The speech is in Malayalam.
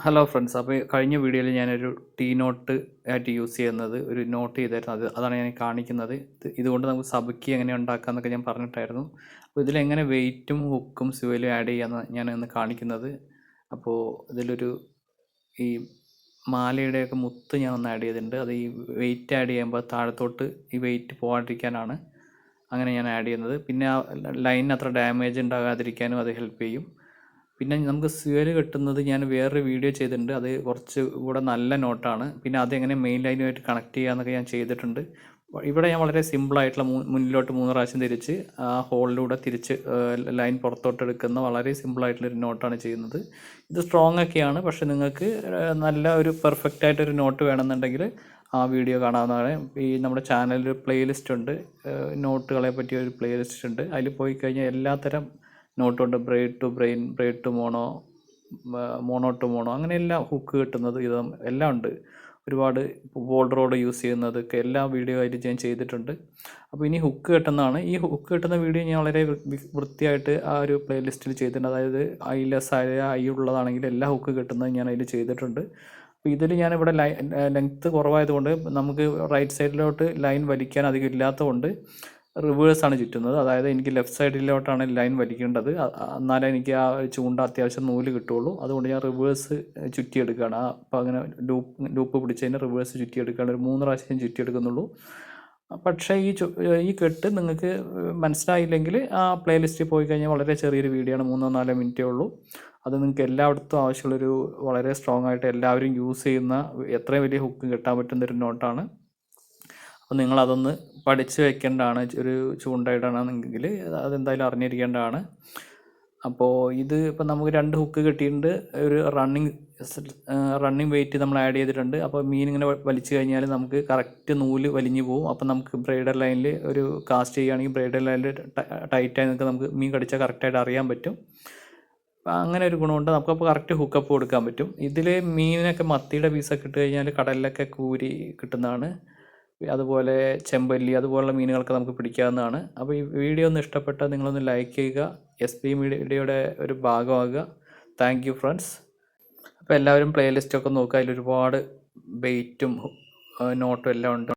Hello friends. അപ്പോൾ കഴിഞ്ഞ വീഡിയോയിൽ ഞാനൊരു ടീ നോട്ട് ആയിട്ട് യൂസ് ചെയ്യുന്നത് ഒരു നോട്ട് ചെയ്തായിരുന്നു. അതാണ് ഞാൻ കാണിക്കുന്നത്. ഇതുകൊണ്ട് നമുക്ക് സബക്കി എങ്ങനെ ഉണ്ടാക്കാമെന്നൊക്കെ ഞാൻ പറഞ്ഞിട്ടായിരുന്നു. അപ്പോൾ ഇതിലെങ്ങനെ വെയിറ്റും ഹുക്കും സ്യൂലും ആഡ് ചെയ്യാമെന്ന് ഞാനൊന്ന് കാണിക്കുന്നത്. അപ്പോൾ ഇതിലൊരു ഈ മാലയുടെയൊക്കെ മുത്ത് ഞാൻ ഒന്ന് ആഡ് ചെയ്തിട്ടുണ്ട്. അത് ഈ വെയിറ്റ് ആഡ് ചെയ്യുമ്പോൾ താഴത്തോട്ട് ഈ വെയിറ്റ് പോകാണ്ടിരിക്കാനാണ് അങ്ങനെ ഞാൻ ആഡ് ചെയ്യുന്നത്. പിന്നെ ആ ലൈനിന് അത്ര ഡാമേജ് ഉണ്ടാകാതിരിക്കാനും അത് ഹെൽപ്പ് ചെയ്യും. പിന്നെ നമുക്ക് സ്യൂല് കിട്ടുന്നത് ഞാൻ വേറൊരു വീഡിയോ ചെയ്തിട്ടുണ്ട്. അത് കുറച്ച് കൂടെ നല്ല നോട്ടാണ്. പിന്നെ അതെങ്ങനെ മെയിൻ ലൈനുമായിട്ട് കണക്ട് ചെയ്യാമെന്നൊക്കെ ഞാൻ ചെയ്തിട്ടുണ്ട്. ഇവിടെ ഞാൻ വളരെ സിമ്പിളായിട്ടുള്ള മുന്നിലോട്ട് 3 പ്രാവശ്യം തിരിച്ച് ആ ഹോളിലൂടെ തിരിച്ച് ലൈൻ പുറത്തോട്ട് എടുക്കുന്ന വളരെ സിമ്പിളായിട്ടുള്ളൊരു നോട്ടാണ് ചെയ്യുന്നത്. ഇത് സ്ട്രോങ് ഒക്കെയാണ്. പക്ഷെ നിങ്ങൾക്ക് നല്ല ഒരു പെർഫെക്റ്റ് ആയിട്ടൊരു നോട്ട് വേണമെന്നുണ്ടെങ്കിൽ ആ വീഡിയോ കാണാവുന്നതാണ്. ഈ നമ്മുടെ ചാനലിൽ പ്ലേലിസ്റ്റ് ഉണ്ട്, നോട്ടുകളെ പറ്റിയ ഒരു പ്ലേലിസ്റ്റ് ഉണ്ട്. അതിൽ പോയി കഴിഞ്ഞാൽ എല്ലാത്തരം നോട്ടുണ്ട്. Braid to brain, braid to mono, mono to mono, അങ്ങനെ എല്ലാം ഹുക്ക് കിട്ടുന്നത് എല്ലാം ഉണ്ട്. ഒരുപാട് ബോൾഡ് റോഡ് യൂസ് ചെയ്യുന്നതൊക്കെ എല്ലാ വീഡിയോ ആയിട്ട് ഞാൻ ചെയ്തിട്ടുണ്ട്. അപ്പോൾ ഇനി ഹുക്ക് കിട്ടുന്നതാണ്. ഈ ഹുക്ക് കിട്ടുന്ന വീഡിയോ ഞാൻ വളരെ വൃത്തിയായിട്ട് ആ ഒരു പ്ലേലിസ്റ്റിൽ ചെയ്തിട്ടുണ്ട്. അതായത് ഐലെസ് ആയ ഐ ഉള്ളതാണെങ്കിൽ എല്ലാ ഹുക്ക് കിട്ടുന്നത് ഞാൻ അതിൽ ചെയ്തിട്ടുണ്ട്. അപ്പോൾ ഇതിൽ ഞാനിവിടെ ലെങ്ത്ത് കുറവായതുകൊണ്ട് നമുക്ക് റൈറ്റ് സൈഡിലോട്ട് ലൈൻ വലിക്കാൻ അധികം ഇല്ലാത്തതുകൊണ്ട് റിവേഴ്സാണ് ചുറ്റുന്നത്. അതായത് എനിക്ക് ലെഫ്റ്റ് സൈഡിലോട്ടാണ് ലൈൻ വലിക്കേണ്ടത്. എന്നാലേ എനിക്ക് ആ ചൂണ്ട അത്യാവശ്യം നൂല് കിട്ടുള്ളൂ. അതുകൊണ്ട് ഞാൻ റിവേഴ്സ് ചുറ്റിയെടുക്കുകയാണ്. അപ്പോൾ അങ്ങനെ ലൂപ്പ് പിടിച്ചതിന് റിവേഴ്സ് ചുറ്റിയെടുക്കുകയാണ്. ഒരു 3 പ്രാവശ്യം ചുറ്റിയെടുക്കുന്നുള്ളൂ. പക്ഷേ ഈ കെട്ട് നിങ്ങൾക്ക് മനസ്സിലായില്ലെങ്കിൽ ആ പ്ലേലിസ്റ്റിൽ പോയി കഴിഞ്ഞാൽ വളരെ ചെറിയൊരു വീഡിയോ ആണ്, 3-4 മിനിറ്റേ ഉള്ളൂ. അത് നിങ്ങൾക്ക് എല്ലായിടത്തും ആവശ്യമുള്ളൊരു വളരെ സ്ട്രോങ് ആയിട്ട് എല്ലാവരും യൂസ് ചെയ്യുന്ന എത്രയും വലിയ ഹുക്ക് കിട്ടാൻ പറ്റുന്നൊരു നോട്ടാണ്. അപ്പോൾ നിങ്ങളതൊന്ന് പഠിച്ച് വെക്കേണ്ടതാണ്. ഒരു ചൂണ്ടയിടണമെങ്കിൽ അതെന്തായാലും അറിഞ്ഞിരിക്കേണ്ടതാണ്. അപ്പോൾ ഇത് ഇപ്പം നമുക്ക് 2 ഹുക്ക് കിട്ടിയിട്ടുണ്ട്. ഒരു റണ്ണിങ് വെയിറ്റ് നമ്മൾ ആഡ് ചെയ്തിട്ടുണ്ട്. അപ്പോൾ മീൻ ഇങ്ങനെ വലിച്ചു കഴിഞ്ഞാൽ നമുക്ക് കറക്റ്റ് നൂല് വലിഞ്ഞു പോകും. അപ്പം നമുക്ക് ബ്രൈഡൽ ലൈനിൽ ഒരു കാസ്റ്റ് ചെയ്യുകയാണെങ്കിൽ ബ്രൈഡൽ ലൈനിൽ ടൈറ്റായി നിൽക്കുക, നമുക്ക് മീൻ കടിച്ചാൽ കറക്റ്റായിട്ട് അറിയാൻ പറ്റും. അപ്പം അങ്ങനെ ഒരു ഗുണമുണ്ട്. നമുക്കപ്പോൾ കറക്റ്റ് ഹുക്കപ്പ് കൊടുക്കാൻ പറ്റും. ഇതിൽ മീനിനൊക്കെ മത്തിയുടെ പീസൊക്കെ ഇട്ട് കഴിഞ്ഞാൽ കടലിലൊക്കെ കൂരി കിട്ടുന്നതാണ്. അതുപോലെ ചെമ്പല്ലി അതുപോലുള്ള മീനുകളൊക്കെ നമുക്ക് പിടിക്കാവുന്നതാണ്. അപ്പോൾ ഈ വീഡിയോ ഒന്ന് ഇഷ്ടപ്പെട്ടാൽ നിങ്ങളൊന്ന് ലൈക്ക് ചെയ്യുക, SP മീഡിയയുടെ ഒരു ഭാഗമാകുക. Thank you friends. അപ്പോൾ എല്ലാവരും പ്ലേലിസ്റ്റൊക്കെ നോക്കുക. അതിലൊരുപാട് ബെയ്റ്റും നോട്ടും എല്ലാം ഉണ്ട്.